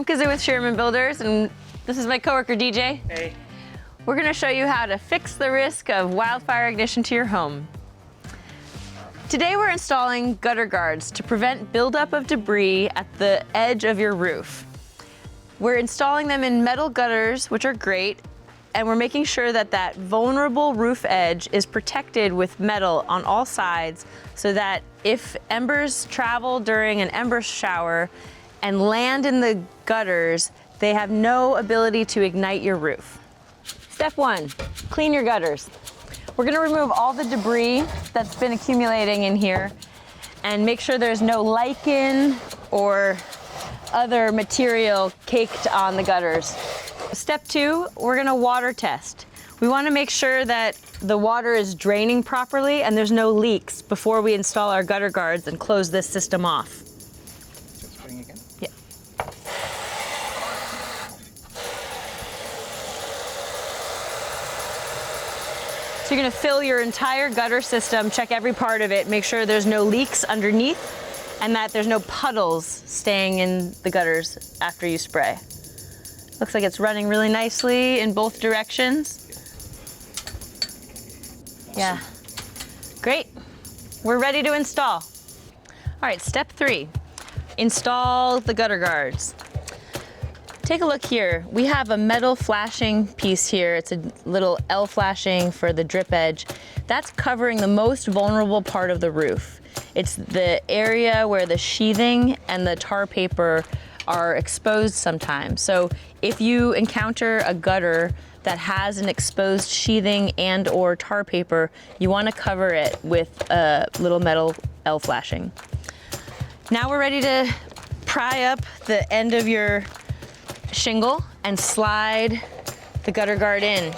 I'm Kazoo with Sherman Builders, and this is my coworker DJ. Hey. We're gonna show you how to fix the risk of wildfire ignition to your home. Today we're installing gutter guards to prevent buildup of debris at the edge of your roof. We're installing them in metal gutters, which are great, and we're making sure that that vulnerable roof edge is protected with metal on all sides so that if embers travel during an ember shower and land in the gutters, they have no ability to ignite your roof. Step one, clean your gutters. We're gonna remove all the debris that's been accumulating in here and make sure there's no lichen or other material caked on the gutters. Step two, we're gonna water test. We wanna make sure that the water is draining properly and there's no leaks before we install our gutter guards and close this system off. Again? Yeah. So you're gonna fill your entire gutter system, check every part of it, make sure there's no leaks underneath and that there's no puddles staying in the gutters after you spray. Looks like it's running really nicely in both directions. Yeah, great. We're ready to install. All right, step three, install the gutter guards. Take a look here. We have a metal flashing piece here. It's a little L flashing for the drip edge. That's covering the most vulnerable part of the roof. It's the area where the sheathing and the tar paper are exposed sometimes. So if you encounter a gutter that has an exposed sheathing and or tar paper, you want to cover it with a little metal L flashing. Now we're ready to pry up the end of your shingle and slide the gutter guard in.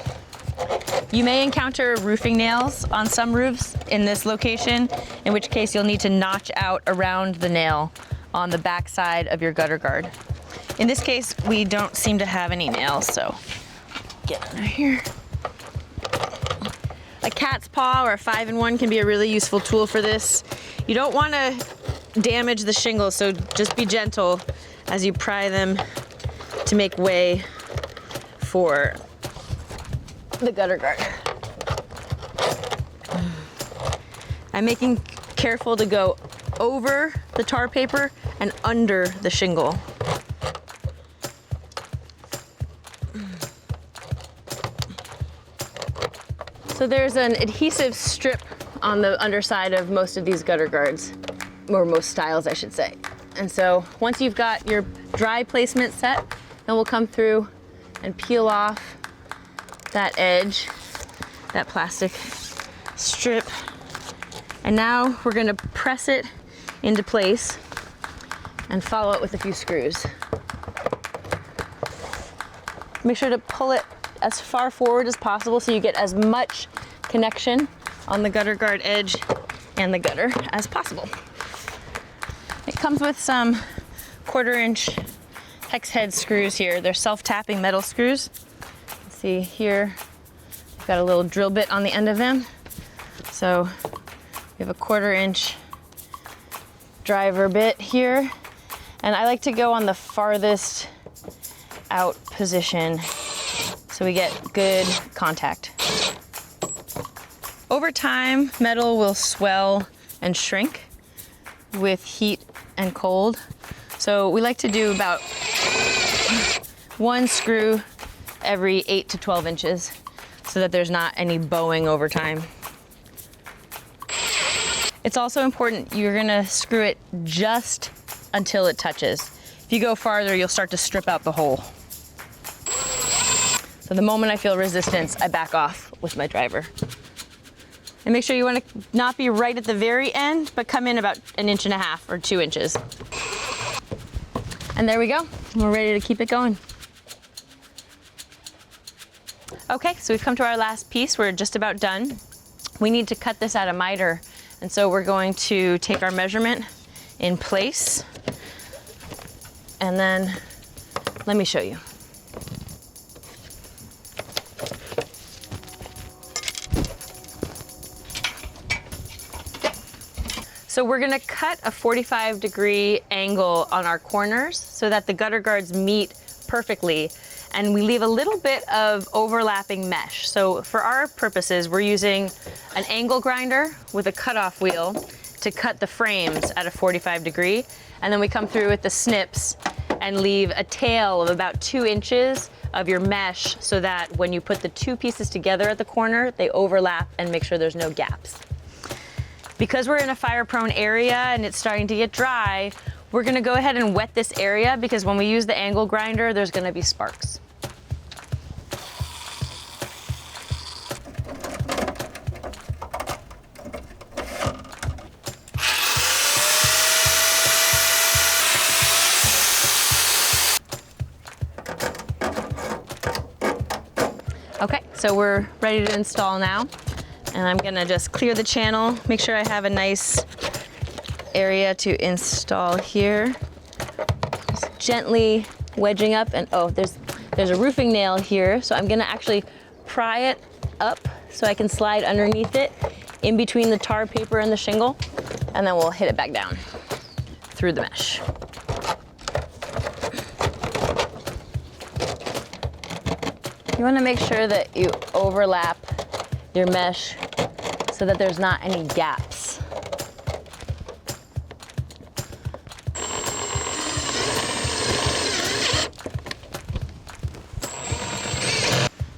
You may encounter roofing nails on some roofs in this location, in which case you'll need to notch out around the nail on the back side of your gutter guard. In this case, we don't seem to have any nails, so get under here. A cat's paw or a 5-in-1 can be a really useful tool for this. You don't want to damage the shingles, so just be gentle as you pry them to make way for the gutter guard. I'm making careful to go over the tar paper and under the shingle. So there's an adhesive strip on the underside of most of these gutter guards, or most styles I should say. And so once you've got your dry placement set, then we'll come through and peel off that edge, that plastic strip. And now we're gonna press it into place and follow it with a few screws. Make sure to pull it as far forward as possible so you get as much connection on the gutter guard edge and the gutter as possible. It comes with some 1/4-inch hex head screws here. They're self-tapping metal screws. See here, we've got a little drill bit on the end of them. So we have a 1/4-inch driver bit here. And I like to go on the farthest out position so we get good contact. Over time, metal will swell and shrink with heat and cold. So we like to do about 1 screw every 8 to 12 inches so that there's not any bowing over time. It's also important, you're gonna screw it just until it touches. If you go farther, you'll start to strip out the hole. So the moment I feel resistance, I back off with my driver. And make sure you want to not be right at the very end, but come in about 1.5 inches or 2 inches. And there we go. We're ready to keep it going. Okay, so we've come to our last piece. We're just about done. We need to cut this at a miter. And so we're going to take our measurement in place. And then let me show you. So we're gonna cut a 45-degree angle on our corners so that the gutter guards meet perfectly, and we leave a little bit of overlapping mesh. So for our purposes, we're using an angle grinder with a cutoff wheel to cut the frames at a 45-degree, and then we come through with the snips and leave a tail of about 2 inches of your mesh so that when you put the 2 pieces together at the corner, they overlap and make sure there's no gaps. Because we're in a fire-prone area and it's starting to get dry, we're gonna go ahead and wet this area because when we use the angle grinder, there's gonna be sparks. Okay, so we're ready to install now. And I'm gonna just clear the channel, make sure I have a nice area to install here. Just gently wedging up, and oh, there's a roofing nail here, so I'm gonna actually pry it up so I can slide underneath it in between the tar paper and the shingle, and then we'll hit it back down through the mesh. You wanna make sure that you overlap your mesh so that there's not any gaps.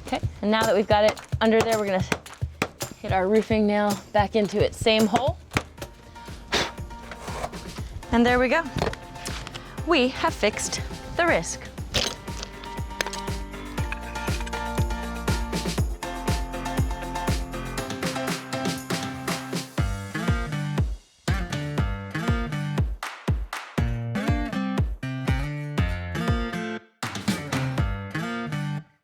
Okay, and now that we've got it under there, we're gonna hit our roofing nail back into its same hole. And there we go. We have fixed the risk.